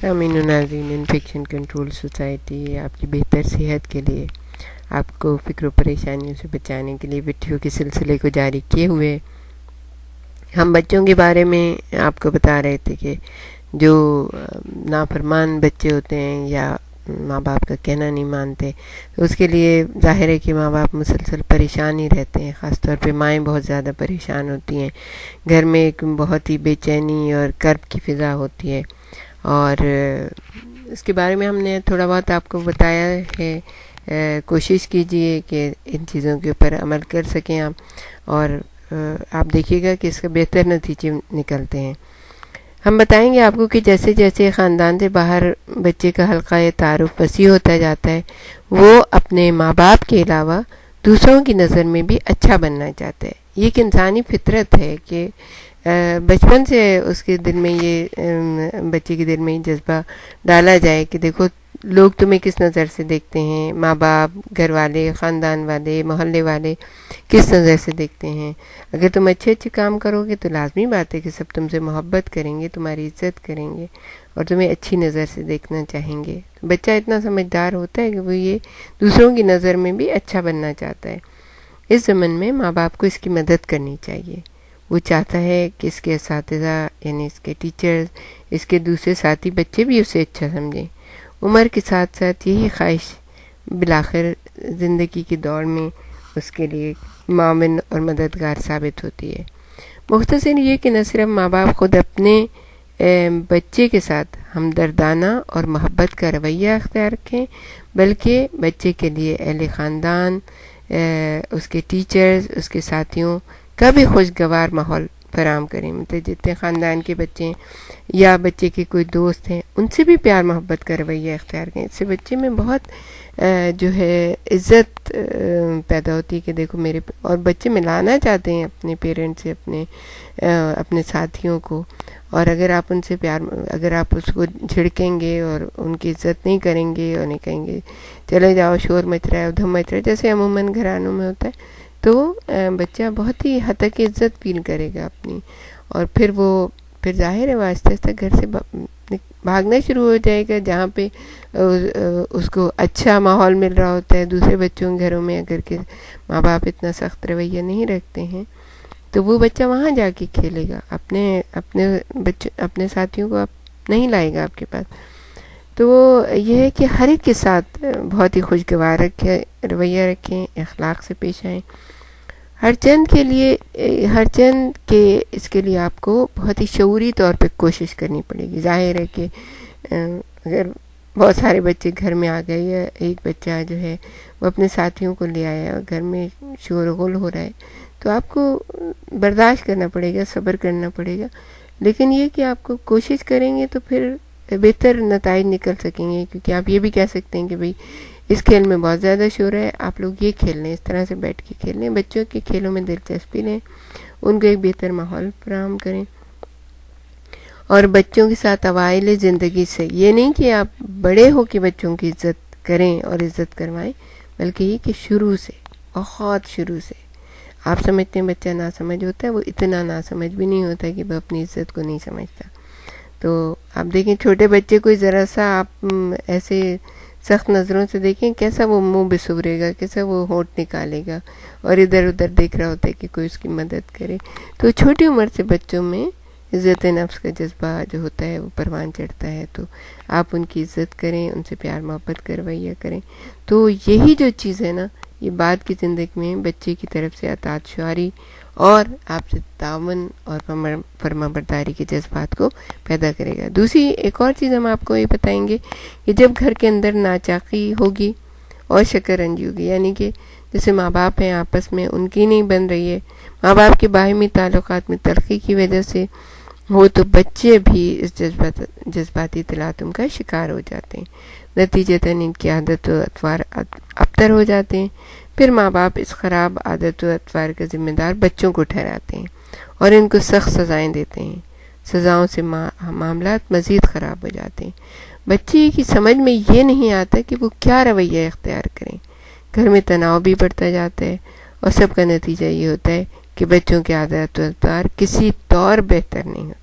امین ناظرین، infection control society آپ کی بہتر صحت کے لیے، آپ کو فکر و پریشانیوں سے بچانے کے لیے ویڈیو کے سلسلے کو جاری کیے ہوئے ہم بچوں کے بارے میں آپ کو بتا رہے تھے کہ جو نافرمان بچے ہوتے ہیں یا ماں باپ کا کہنا نہیں مانتے، اس کے لیے ظاہر ہے کہ ماں باپ مسلسل پریشان ہی رہتے ہیں. خاص طور پہ مائیں بہت زیادہ پریشان ہوتی ہیں. گھر میں ایک بہت ہی بے چینی اور کرب کی فضا ہوتی ہے، اور اس کے بارے میں ہم نے تھوڑا بہت آپ کو بتایا ہے. کوشش کیجئے کہ ان چیزوں کے اوپر عمل کر سکیں آپ، اور آپ دیکھیے گا کہ اس کا بہتر نتیجے نکلتے ہیں. ہم بتائیں گے آپ کو کہ جیسے جیسے خاندان سے باہر بچے کا حلقہ تعارف وسیع ہوتا جاتا ہے، وہ اپنے ماں باپ کے علاوہ دوسروں کی نظر میں بھی اچھا بننا چاہتا ہے. یہ ایک انسانی فطرت ہے کہ بچپن سے اس کے دل میں یہ بچے کے دل میں یہ جذبہ ڈالا جائے کہ دیکھو لوگ تمہیں کس نظر سے دیکھتے ہیں، ماں باپ، گھر والے، خاندان والے، محلے والے کس نظر سے دیکھتے ہیں. اگر تم اچھے اچھے کام کرو گے تو لازمی بات ہے کہ سب تم سے محبت کریں گے، تمہاری عزت کریں گے اور تمہیں اچھی نظر سے دیکھنا چاہیں گے. بچہ اتنا سمجھدار ہوتا ہے کہ وہ یہ دوسروں کی نظر میں بھی اچھا بننا چاہتا ہے. اس زمن میں ماں باپ کو اس کی مدد کرنی چاہیے. وہ چاہتا ہے کہ اس کے اساتذہ یعنی اس کے ٹیچرز، اس کے دوسرے ساتھی بچے بھی اسے اچھا سمجھیں. عمر کے ساتھ ساتھ یہی خواہش بالآخر زندگی کی دوڑ میں اس کے لیے معاون اور مددگار ثابت ہوتی ہے. مختصر یہ کہ نہ صرف ماں باپ خود اپنے بچے کے ساتھ ہمدردانہ اور محبت کا رویہ اختیار رکھیں، بلکہ بچے کے لیے اہل خاندان، اس کے ٹیچرز، اس کے ساتھیوں کا بھی خوشگوار ماحول فراہم کریں. مطلب جتنے خاندان کے بچے ہیں یا بچے کے کوئی دوست ہیں ان سے بھی پیار محبت کا رویہ اختیار کریں. اس سے بچے میں بہت جو ہے عزت پیدا ہوتی ہے کہ دیکھو میرے، اور بچے ملانا چاہتے ہیں اپنے پیرنٹ سے، اپنے ساتھیوں کو. اور اگر آپ ان سے اگر آپ اس کو جھڑکیں گے اور ان کی عزت نہیں کریں گے اور نہیں کہیں گے چلے جاؤ شور مچ رہا ہے، ادھم مچ رہا ہے، جیسے عموماً گھرانوں میں ہوتا ہے، تو بچہ بہت ہی حد تک عزت فیل کرے گا اپنی، اور پھر ظاہر ہے وہ آہستہ آہستہ گھر سے بھاگنا شروع ہو جائے گا. جہاں پہ اس کو اچھا ماحول مل رہا ہوتا ہے دوسرے بچوں کے گھروں میں، اگر کہ ماں باپ اتنا سخت رویہ نہیں رکھتے ہیں تو وہ بچہ وہاں جا کے کھیلے گا، اپنے ساتھیوں کو نہیں لائے گا آپ کے پاس. تو یہ ہے کہ ہر ایک کے ساتھ بہت ہی خوشگوار رویہ رکھیں، اخلاق سے پیش آئیں. ہر چند کے اس کے لیے آپ کو بہت ہی شعوری طور پہ کوشش کرنی پڑے گی. ظاہر ہے کہ اگر بہت سارے بچے گھر میں آ گئے یا ایک بچہ جو ہے وہ اپنے ساتھیوں کو لے آیا اور گھر میں شور و غل ہو رہا ہے تو آپ کو برداشت کرنا پڑے گا، صبر کرنا پڑے گا. لیکن یہ کہ آپ کو کوشش کریں گے تو پھر بہتر نتائج نکل سکیں گے، کیونکہ آپ یہ بھی کہہ سکتے ہیں کہ بھئی اس کھیل میں بہت زیادہ شور ہے، آپ لوگ یہ کھیل لیں، اس طرح سے بیٹھ کے کھیل لیں. بچوں کے کھیلوں میں دلچسپی لیں، ان کو ایک بہتر ماحول فراہم کریں، اور بچوں کے ساتھ اوائل زندگی سے یہ نہیں کہ آپ بڑے ہو کے بچوں کی عزت کریں اور عزت کروائیں، بلکہ یہ کہ شروع سے، بہت شروع سے. آپ سمجھتے ہیں بچہ ناسمجھ ہوتا ہے، وہ اتنا ناسمجھ بھی نہیں ہوتا کہ وہ اپنی عزت کو نہیں سمجھتا. تو آپ دیکھیں چھوٹے بچے کو ذرا سا آپ ایسے سخت نظروں سے دیکھیں، کیسا وہ منہ بسورے گا، کیسا وہ ہونٹ نکالے گا اور ادھر ادھر دیکھ رہا ہوتا ہے کہ کوئی اس کی مدد کرے. تو چھوٹی عمر سے بچوں میں عزت نفس کا جذبہ جو ہوتا ہے وہ پروان چڑھتا ہے. تو آپ ان کی عزت کریں، ان سے پیار محبت کا رویہ کریں. تو یہی جو چیز ہے نا، یہ بعد کی زندگی میں بچے کی طرف سے اطاعت شعاری اور آپ سے تعاون اور فرما برداری کے جذبات کو پیدا کرے گا. دوسری ایک اور چیز ہم آپ کو یہ بتائیں گے کہ جب گھر کے اندر ناچاقی ہوگی اور شکرنجی ہوگی، یعنی کہ جیسے ماں باپ ہیں آپس میں ان کی نہیں بن رہی ہے، ماں باپ کے باہمی تعلقات میں تلخی کی وجہ سے ہو، تو بچے بھی اس جذباتی تلاطم کا شکار ہو جاتے ہیں. نتیجتاً ان کی عادت و اطوار ابتر ہو جاتے ہیں. پھر ماں باپ اس خراب عادت و اطوار کا ذمہ دار بچوں کو ٹھہراتے ہیں اور ان کو سخت سزائیں دیتے ہیں. سزاؤں سے معاملات مزید خراب ہو جاتے ہیں. بچے کی سمجھ میں یہ نہیں آتا کہ وہ کیا رویہ اختیار کریں. گھر میں تناؤ بھی بڑھتا جاتا ہے اور سب کا نتیجہ یہ ہوتا ہے کہ بچوں کے عادات و اطوار کسی طور بہتر نہیں ہوتے.